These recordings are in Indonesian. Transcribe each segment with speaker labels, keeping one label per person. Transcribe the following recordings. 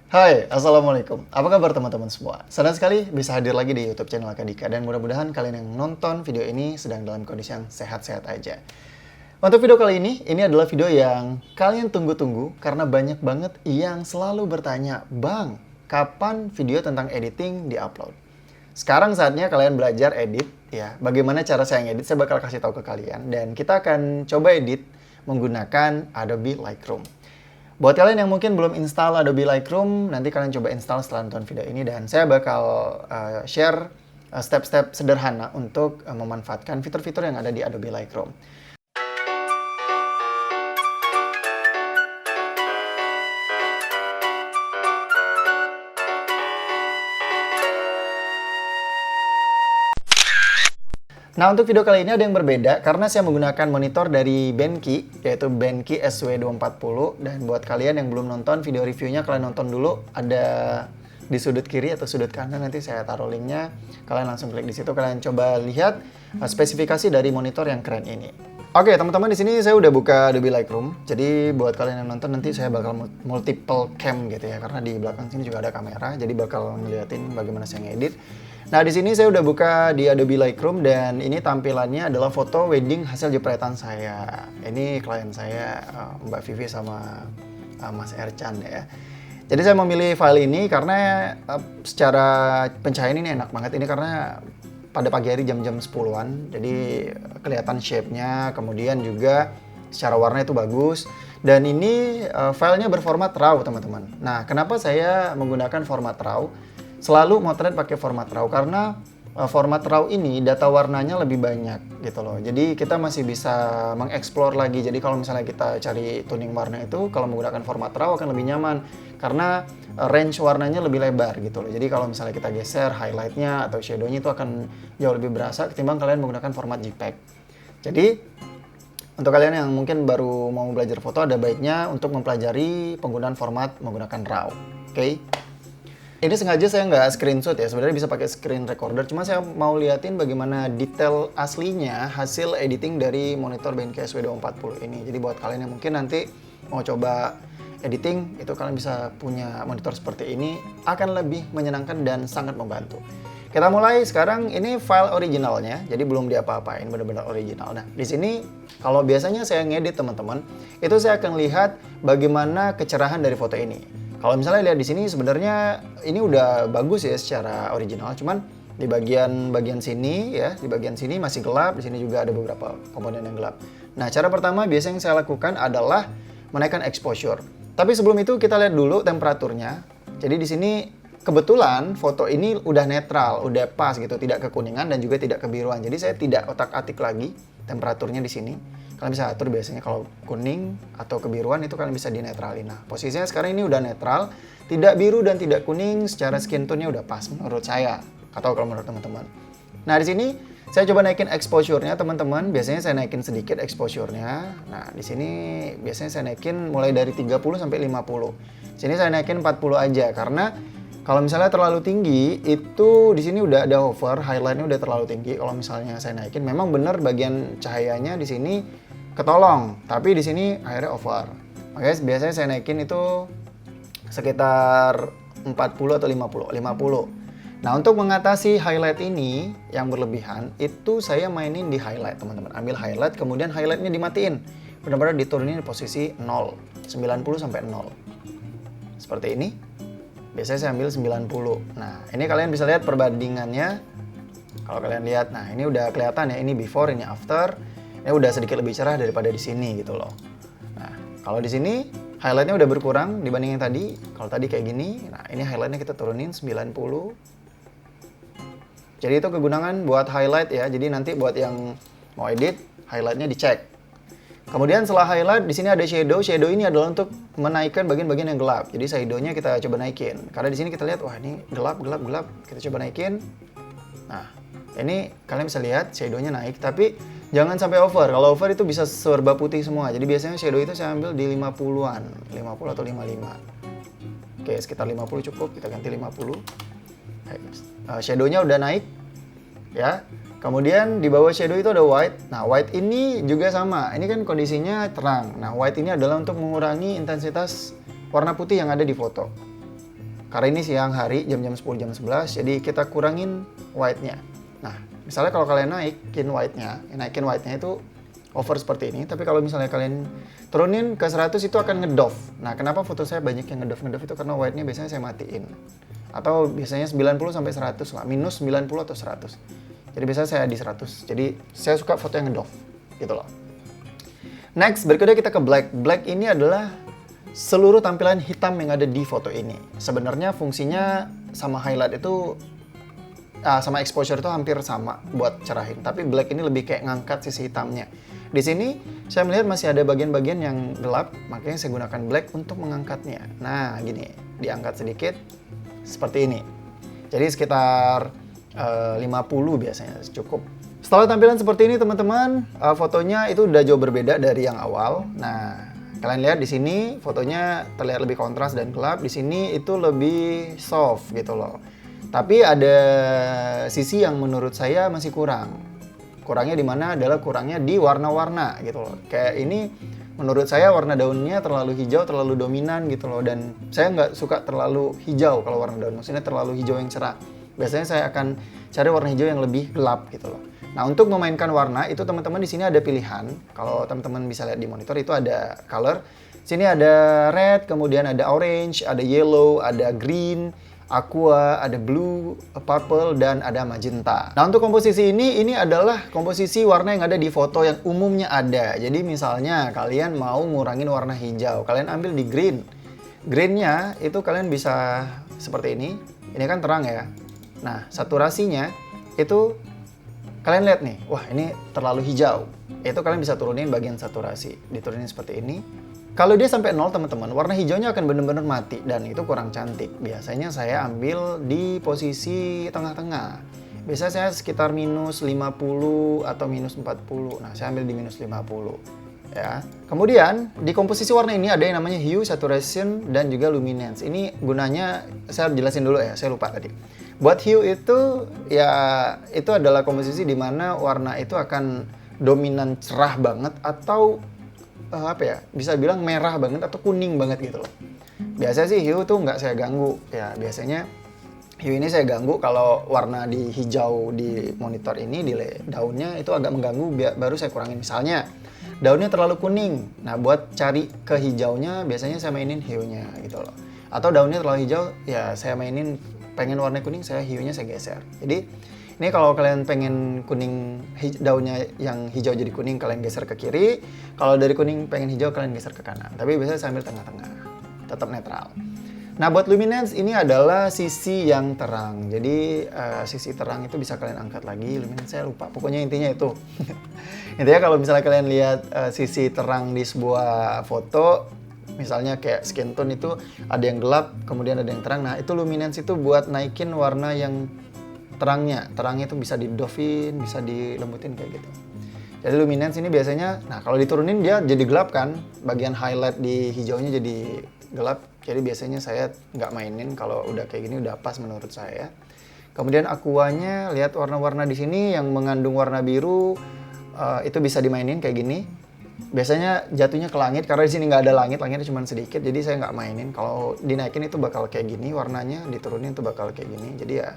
Speaker 1: Hai, Assalamualaikum. Apa kabar teman-teman semua? Senang sekali bisa hadir lagi di YouTube channel Akadika dan mudah-mudahan kalian yang nonton video ini sedang dalam kondisi yang sehat-sehat aja. Untuk video kali ini adalah video yang kalian tunggu-tunggu karena banyak banget yang selalu bertanya, Bang, kapan video tentang editing di-upload? Sekarang saatnya kalian belajar edit ya. Bagaimana cara saya ngedit, saya bakal kasih tahu ke kalian dan kita akan coba edit menggunakan Adobe Lightroom. Buat kalian yang mungkin belum install Adobe Lightroom, nanti kalian coba install setelah nonton video ini dan saya bakal share step-step sederhana untuk memanfaatkan fitur-fitur yang ada di Adobe Lightroom. Nah, untuk video kali ini ada yang berbeda karena saya menggunakan monitor dari Benki, yaitu Benki SW240. Dan buat kalian yang belum nonton video reviewnya, kalian nonton dulu. Ada di sudut kiri atau sudut kanan, nanti saya taruh linknya. Kalian langsung klik di situ, kalian coba lihat spesifikasi dari monitor yang keren ini. Oke, teman-teman, di sini saya udah buka Adobe Lightroom. Jadi buat kalian yang nonton nanti saya bakal multiple cam gitu ya, karena di belakang sini juga ada kamera. Jadi bakal ngeliatin bagaimana saya ngedit. Nah, di sini saya udah buka di Adobe Lightroom dan ini tampilannya adalah foto wedding hasil jepretan saya. Ini klien saya, Mbak Vivi sama Mas Ercan ya. Jadi saya memilih file ini karena secara pencahayaan ini enak banget. Ini karena pada pagi hari jam-jam 10-an. Jadi kelihatan shape-nya, kemudian juga secara warna itu bagus. Dan ini filenya berformat RAW, teman-teman. Nah, kenapa saya menggunakan format RAW? Selalu motret pakai format RAW karena format RAW ini data warnanya lebih banyak gitu loh. Jadi kita masih bisa mengeksplor lagi. Jadi kalau misalnya kita cari tuning warna itu kalau menggunakan format RAW akan lebih nyaman karena range warnanya lebih lebar gitu loh. Jadi kalau misalnya kita geser highlightnya atau shadownya itu akan jauh lebih berasa ketimbang kalian menggunakan format JPEG. Jadi untuk kalian yang mungkin baru mau belajar foto ada baiknya untuk mempelajari penggunaan format menggunakan RAW. Oke? Ini sengaja saya nggak screenshot ya, sebenarnya bisa pakai screen recorder, cuma saya mau liatin bagaimana detail aslinya hasil editing dari monitor Benki SW240 ini. Jadi buat kalian yang mungkin nanti mau coba editing, itu kalian bisa punya monitor seperti ini, akan lebih menyenangkan dan sangat membantu. Kita mulai sekarang, ini file originalnya, jadi belum diapa-apain, benar-benar original. Nah, di sini kalau biasanya saya ngedit teman-teman, itu saya akan lihat bagaimana kecerahan dari foto ini. Kalau misalnya lihat di sini sebenarnya ini udah bagus ya secara original, cuman di bagian sini ya, di bagian sini masih gelap, di sini juga ada beberapa komponen yang gelap. Nah, cara pertama biasanya yang saya lakukan adalah menaikkan exposure. Tapi sebelum itu kita lihat dulu temperaturnya. Jadi di sini kebetulan foto ini udah netral, udah pas gitu, tidak kekuningan dan juga tidak kebiruan. Jadi saya tidak otak-atik lagi temperaturnya di sini. Kalian bisa atur biasanya kalau kuning atau kebiruan itu kalian bisa dinetralin. Nah, posisinya sekarang ini udah netral, tidak biru dan tidak kuning, secara skin tone-nya udah pas menurut saya, atau kalau menurut teman-teman. Nah, di sini saya coba naikin exposure-nya teman-teman. Biasanya saya naikin sedikit exposure-nya. Nah, di sini biasanya saya naikin mulai dari 30 sampai 50. Sini saya naikin 40 aja karena kalau misalnya terlalu tinggi, itu di sini udah ada hover, highlight-nya udah terlalu tinggi. Kalau misalnya saya naikin, memang benar bagian cahayanya di sini ketolong, tapi di sini akhirnya over. Makanya biasanya saya naikin itu sekitar 40 atau 50. Nah, untuk mengatasi highlight ini yang berlebihan, itu saya mainin di highlight, teman-teman. Ambil highlight, kemudian highlightnya dimatiin. Benar-benar diturunin di posisi 0, 90 sampai 0. Seperti ini. Biasanya saya ambil 90. Nah, ini kalian bisa lihat perbandingannya. Kalau kalian lihat, nah ini udah kelihatan ya, ini before, ini after. Ini udah sedikit lebih cerah daripada di sini gitu loh. Nah, kalau di sini highlightnya udah berkurang dibanding yang tadi. Kalau tadi kayak gini, nah ini highlightnya kita turunin 90. Jadi itu kegunaan buat highlight ya. Jadi nanti buat yang mau edit, highlightnya dicek. Kemudian setelah highlight, di sini ada shadow. Shadow ini adalah untuk menaikkan bagian-bagian yang gelap. Jadi shadownya kita coba naikin. Karena di sini kita lihat, wah ini gelap. Kita coba naikin. Nah, ini kalian bisa lihat shadownya naik, tapi jangan sampai over. Kalau over itu bisa serba putih semua. Jadi biasanya shadow itu saya ambil di 50-an, 50 atau 55. Oke, sekitar 50 cukup, kita ganti 50. Shadownya udah naik, ya. Kemudian di bawah shadow itu ada white. Nah, white ini juga sama. Ini kan kondisinya terang. Nah, white ini adalah untuk mengurangi intensitas warna putih yang ada di foto. Karena ini siang hari, jam-jam 10, jam 11, jadi kita kurangin white-nya. Nah, misalnya kalau kalian naikin white-nya itu over seperti ini, tapi kalau misalnya kalian turunin ke 100 itu akan ngedoff. Nah, kenapa foto saya banyak yang ngedoff itu karena white-nya biasanya saya matiin. Atau biasanya 90 sampai 100 lah, minus 90 atau 100. Jadi biasanya saya di 100. Jadi saya suka foto yang ngedoff gitu loh. Next, berikutnya kita ke black. Black ini adalah seluruh tampilan hitam yang ada di foto ini. Sebenarnya fungsinya sama highlight itu sama exposure itu hampir sama buat cerahin, tapi black ini lebih kayak ngangkat sisi hitamnya. Di sini saya melihat masih ada bagian-bagian yang gelap, makanya saya gunakan black untuk mengangkatnya. Nah, gini, diangkat sedikit seperti ini. Jadi sekitar 50 biasanya cukup. Setelah tampilan seperti ini teman-teman, fotonya itu udah jauh berbeda dari yang awal. Nah, kalian lihat di sini fotonya terlihat lebih kontras dan gelap. Di sini itu lebih soft gitu loh. Tapi ada sisi yang menurut saya masih kurang. Kurangnya di mana adalah kurangnya di warna-warna gitu loh. Kayak ini menurut saya warna daunnya terlalu hijau, terlalu dominan gitu loh. Dan saya nggak suka terlalu hijau kalau warna daun. Maksudnya terlalu hijau yang cerah. Biasanya saya akan cari warna hijau yang lebih gelap gitu loh. Nah, untuk memainkan warna itu teman-teman di sini ada pilihan. Kalau teman-teman bisa lihat di monitor itu ada color. Sini ada red, kemudian ada orange, ada yellow, ada green, aqua, ada blue, purple, dan ada magenta. Nah, untuk komposisi ini adalah komposisi warna yang ada di foto yang umumnya ada. Jadi misalnya kalian mau ngurangin warna hijau, kalian ambil di green. Greennya itu kalian bisa seperti ini. Ini kan terang ya. Nah, saturasinya itu kalian lihat nih, wah ini terlalu hijau. Itu kalian bisa turunin bagian saturasi. Diturunin seperti ini. Kalau dia sampai 0 teman-teman, warna hijaunya akan benar-benar mati dan itu kurang cantik. Biasanya saya ambil di posisi tengah-tengah. Biasanya saya sekitar minus 50 atau minus 40. Nah, saya ambil di minus 50. Ya. Kemudian di komposisi warna ini ada yang namanya hue, saturation, dan juga luminance. Ini gunanya saya jelasin dulu ya, saya lupa tadi. Buat hue itu ya itu adalah komposisi di mana warna itu akan dominan cerah banget atau bisa bilang merah banget atau kuning banget gitu loh. Biasanya sih hue tuh nggak saya ganggu ya, biasanya hue ini saya ganggu kalau warna di hijau di monitor ini di daunnya itu agak mengganggu, baru saya kurangin. Misalnya daunnya terlalu kuning, nah buat cari ke hijaunya biasanya saya mainin hue-nya gitu loh. Atau daunnya terlalu hijau, ya saya mainin pengen warna kuning, saya hue-nya saya geser. Jadi ini kalau kalian pengen kuning daunnya yang hijau jadi kuning, kalian geser ke kiri. Kalau dari kuning pengen hijau, kalian geser ke kanan. Tapi biasanya saya ambil tengah-tengah, tetap netral. Nah, buat luminance ini adalah sisi yang terang. Jadi sisi terang itu bisa kalian angkat lagi. Luminance saya lupa. Pokoknya intinya itu. Intinya kalau misalnya kalian lihat sisi terang di sebuah foto, misalnya kayak skin tone itu ada yang gelap, kemudian ada yang terang. Nah, itu luminance itu buat naikin warna yang terangnya. Terangnya itu bisa di-doffin, bisa dilembutin kayak gitu. Jadi luminance ini biasanya, nah kalau diturunin dia jadi gelap kan. Bagian highlight di hijaunya jadi gelap. Jadi biasanya saya nggak mainin kalau udah kayak gini, udah pas menurut saya. Kemudian aquanya, lihat warna-warna di sini yang mengandung warna biru, itu bisa dimainin kayak gini. Biasanya jatuhnya ke langit, karena di sini nggak ada langit, langitnya cuma sedikit, jadi saya nggak mainin. Kalau dinaikin itu bakal kayak gini warnanya, diturunin itu bakal kayak gini. Jadi ya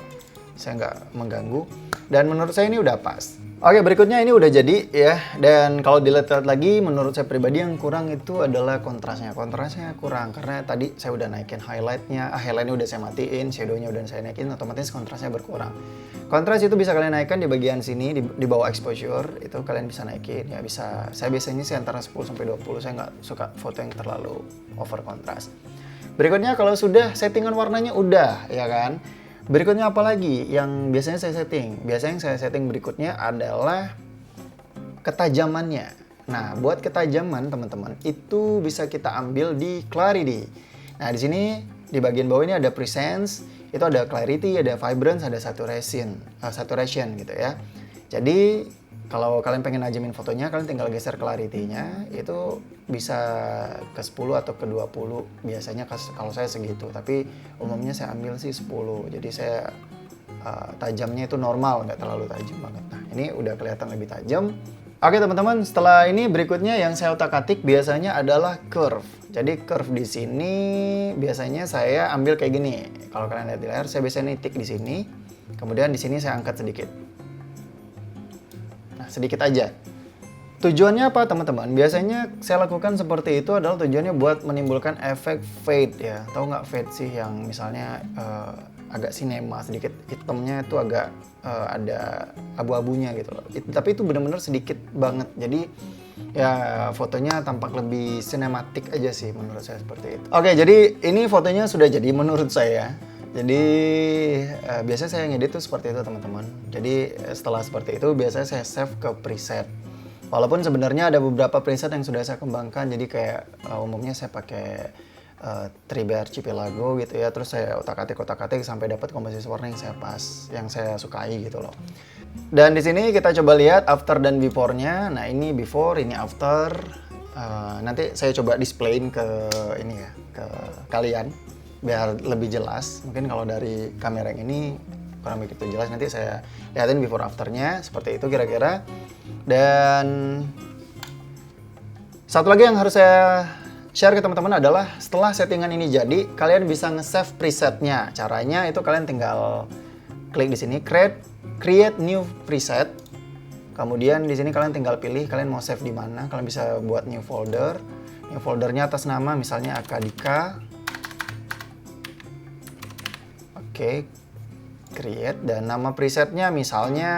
Speaker 1: saya nggak mengganggu. Dan menurut saya ini udah pas. Oke, berikutnya ini udah jadi ya. Dan kalau dilihat lagi, menurut saya pribadi yang kurang itu adalah kontrasnya. Kontrasnya kurang karena tadi saya udah naikin highlightnya. Highlightnya udah saya matiin, shadownya udah saya naikin, otomatis kontrasnya berkurang. Kontras itu bisa kalian naikkan di bagian sini, di bawah exposure. Itu kalian bisa naikin. Ya bisa, saya biasanya sih antara 10 sampai 20. Saya nggak suka foto yang terlalu over kontras. Berikutnya kalau sudah settingan warnanya udah, ya kan? Berikutnya apa lagi yang biasanya saya setting? Biasanya yang saya setting berikutnya adalah ketajamannya. Nah, buat ketajaman teman-teman itu bisa kita ambil di clarity. Nah, di sini di bagian bawah ini ada presence, itu ada clarity, ada vibrance, ada saturation gitu ya. Jadi kalau kalian pengen najemin fotonya, kalian tinggal geser clarity-nya, itu bisa ke 10 atau ke 20. Biasanya kalau saya segitu, tapi umumnya saya ambil sih 10. Jadi saya tajamnya itu normal, nggak terlalu tajam banget. Nah, ini udah kelihatan lebih tajam. Oke teman-teman, setelah ini berikutnya yang saya otak-atik biasanya adalah curve. Jadi curve di sini biasanya saya ambil kayak gini. kalau kalian lihat di layar, saya biasanya nitik di sini, kemudian di sini saya angkat sedikit. Nah, sedikit aja. Tujuannya apa teman-teman? Biasanya saya lakukan seperti itu adalah tujuannya buat menimbulkan efek fade ya. Tahu nggak fade sih, yang misalnya agak sinema sedikit, hitamnya itu agak ada abu-abunya gitu loh. Tapi itu benar-benar sedikit banget. Jadi ya fotonya tampak lebih sinematik aja sih menurut saya seperti itu. Oke, jadi ini fotonya sudah jadi menurut saya. Jadi biasanya saya ngedit tuh seperti itu teman-teman. Jadi setelah seperti itu biasanya saya save ke preset. Walaupun sebenarnya ada beberapa preset yang sudah saya kembangkan. Jadi kayak umumnya saya pakai 3B Archipelago gitu ya. Terus saya otak-atik sampai dapat komposisi warna yang saya yang saya sukai gitu loh. Dan di sini kita coba lihat after dan before-nya. Nah, ini before, ini after. Nanti saya coba displayin ke ini ya, ke kalian biar lebih jelas. Mungkin kalau dari kamera yang ini kurang begitu jelas, nanti saya lihatin before afternya seperti itu kira-kira. Dan satu lagi yang harus saya share ke teman-teman adalah setelah settingan ini jadi, kalian bisa nge-save presetnya. Caranya itu kalian tinggal klik di sini create new preset. Kemudian di sini kalian tinggal pilih kalian mau save di mana. Kalian bisa buat new folder. New foldernya atas nama misalnya Akadika. Oke, create, dan nama presetnya misalnya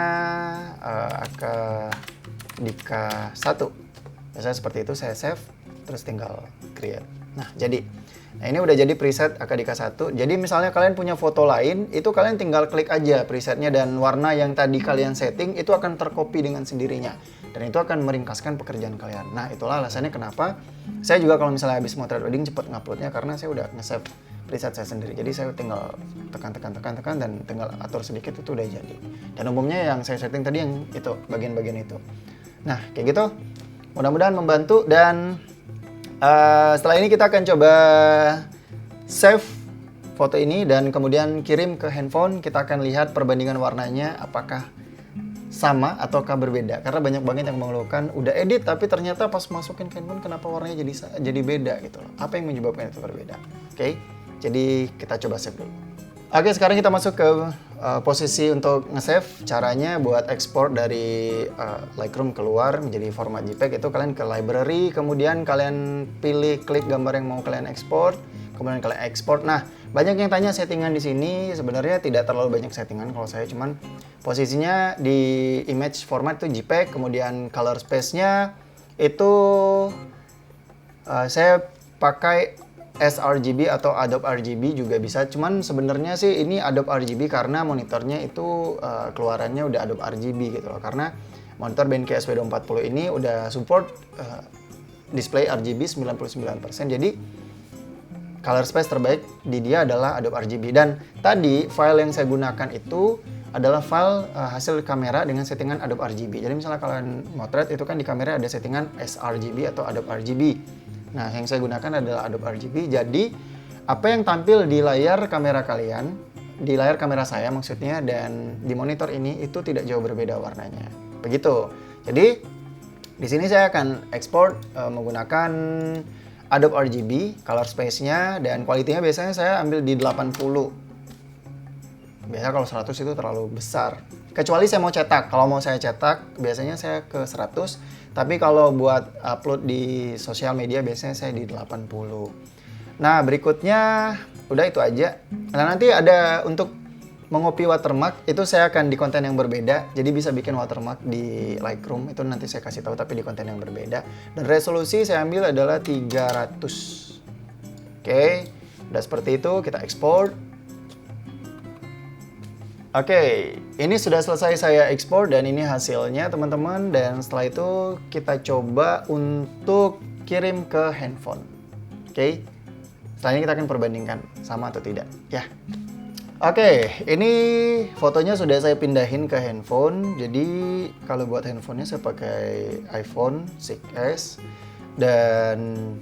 Speaker 1: Akadika 1. Biasanya seperti itu, saya save terus tinggal create. Nah, ini udah jadi preset Akadika 1. Jadi misalnya kalian punya foto lain, itu kalian tinggal klik aja presetnya, dan warna yang tadi kalian setting itu akan tercopy dengan sendirinya. Dan itu akan meringkaskan pekerjaan kalian. Nah, itulah alasannya kenapa saya juga kalau misalnya habis motret wedding cepet nguploadnya, karena saya udah nge-save preset saya sendiri. Jadi saya tinggal tekan dan tinggal atur sedikit, itu udah jadi. Dan umumnya yang saya setting tadi yang itu, bagian-bagian itu. Nah, kayak gitu. Mudah-mudahan membantu, dan setelah ini kita akan coba save foto ini dan kemudian kirim ke handphone. Kita akan lihat perbandingan warnanya apakah sama ataukah berbeda. Karena banyak banget yang mengeluhkan udah edit tapi ternyata pas masukin ke handphone kenapa warnanya jadi beda gitu loh. Apa yang menyebabkan itu berbeda? Oke. Jadi kita coba save dulu. Oke, sekarang kita masuk ke posisi untuk nge-save. Caranya buat ekspor dari Lightroom keluar menjadi format JPEG itu kalian ke library, kemudian kalian pilih klik gambar yang mau kalian ekspor, kemudian kalian ekspor. Nah, banyak yang tanya settingan di sini. Sebenarnya tidak terlalu banyak settingan kalau saya, cuman posisinya di image format itu JPEG, kemudian color space-nya itu saya pakai sRGB atau Adobe RGB juga bisa. Cuman sebenarnya sih ini Adobe RGB karena monitornya itu keluarannya udah Adobe RGB gitu loh. Karena monitor BenQ SW240 ini udah support display RGB 99%. Jadi color space terbaik di dia adalah Adobe RGB. Dan tadi file yang saya gunakan itu adalah file hasil kamera dengan settingan Adobe RGB. Jadi misalnya kalian motret itu kan di kamera ada settingan sRGB atau Adobe RGB. Nah, yang saya gunakan adalah Adobe RGB. Jadi, apa yang tampil di layar kamera kalian, di layar kamera saya maksudnya, dan di monitor ini itu tidak jauh berbeda warnanya. Begitu. Jadi, di sini saya akan ekspor menggunakan Adobe RGB, color space-nya, dan quality-nya biasanya saya ambil di 80. Biasanya kalau 100 itu terlalu besar. Kecuali saya mau cetak. Kalau mau saya cetak, biasanya saya ke 100. Tapi kalau buat upload di sosial media, biasanya saya di 80. Nah, berikutnya, udah itu aja. Nah, nanti ada untuk mengopi watermark, itu saya akan di konten yang berbeda. Jadi bisa bikin watermark di Lightroom, itu nanti saya kasih tahu, tapi di konten yang berbeda. Dan resolusi saya ambil adalah 300. Oke, udah seperti itu, kita ekspor. Oke, ini sudah selesai saya ekspor dan ini hasilnya teman-teman. Dan setelah itu kita coba untuk kirim ke handphone. Oke, setelah ini kita akan perbandingkan sama atau tidak ya. Oke, ini fotonya sudah saya pindahin ke handphone. Jadi kalau buat handphonenya saya pakai iPhone 6s. Dan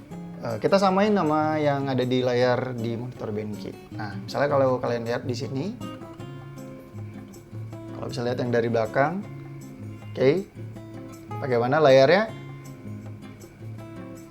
Speaker 1: kita samain nama yang ada di layar di monitor BenQ. Nah, misalnya kalau kalian lihat di sini, kalau bisa lihat yang dari belakang, oke, bagaimana layarnya?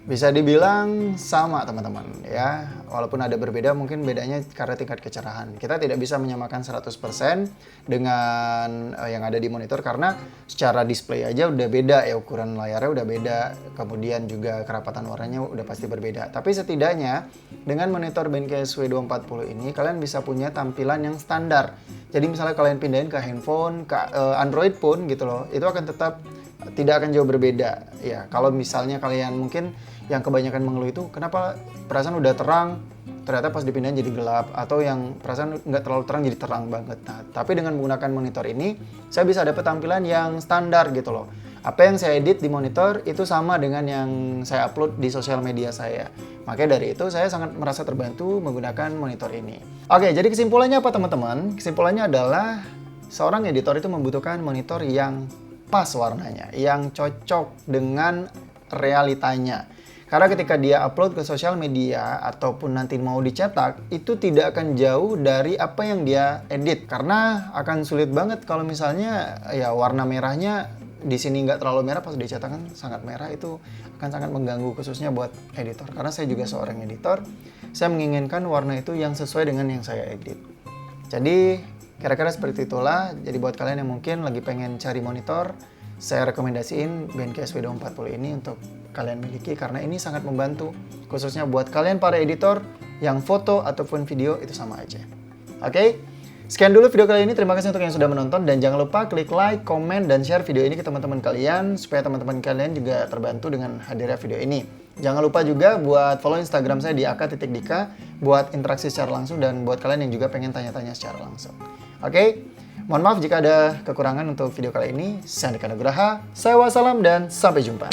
Speaker 1: Bisa dibilang sama teman-teman ya, walaupun ada berbeda mungkin bedanya karena tingkat kecerahan. Kita tidak bisa menyamakan 100% dengan yang ada di monitor karena secara display aja udah beda ya, ukuran layarnya udah beda, kemudian juga kerapatan warnanya udah pasti berbeda. Tapi setidaknya dengan monitor Benki SW240 ini kalian bisa punya tampilan yang standar. Jadi misalnya kalian pindahin ke handphone, ke Android pun gitu loh, itu akan tetap tidak akan jauh berbeda ya. Kalau misalnya kalian mungkin yang kebanyakan mengeluh itu kenapa perasaan udah terang ternyata pas dipindahin jadi gelap, atau yang perasaan nggak terlalu terang jadi terang banget. Nah, tapi dengan menggunakan monitor ini saya bisa dapat tampilan yang standar gitu loh. Apa yang saya edit di monitor itu sama dengan yang saya upload di sosial media saya. Makanya dari itu saya sangat merasa terbantu menggunakan monitor ini. Oke, jadi kesimpulannya apa teman-teman? Kesimpulannya adalah seorang editor itu membutuhkan monitor yang pas warnanya, yang cocok dengan realitanya. Karena ketika dia upload ke sosial media ataupun nanti mau dicetak, itu tidak akan jauh dari apa yang dia edit. Karena akan sulit banget kalau misalnya ya warna merahnya di sini nggak terlalu merah, pas dicetak kan sangat merah, itu akan sangat mengganggu khususnya buat editor. Karena saya juga seorang editor, saya menginginkan warna itu yang sesuai dengan yang saya edit. Jadi kira-kira seperti itulah. Jadi buat kalian yang mungkin lagi pengen cari monitor, saya rekomendasiin Benki SW240 ini untuk kalian miliki karena ini sangat membantu. Khususnya buat kalian para editor yang foto ataupun video itu sama aja. Oke? Sekian dulu video kali ini. Terima kasih untuk yang sudah menonton. Dan jangan lupa klik like, komen, dan share video ini ke teman-teman kalian supaya teman-teman kalian juga terbantu dengan hadirnya video ini. Jangan lupa juga buat follow Instagram saya di aka.dika buat interaksi secara langsung dan buat kalian yang juga pengen tanya-tanya secara langsung. Oke? Mohon maaf jika ada kekurangan untuk video kali ini. Saya Andika Nugraha, saya wassalam dan sampai jumpa.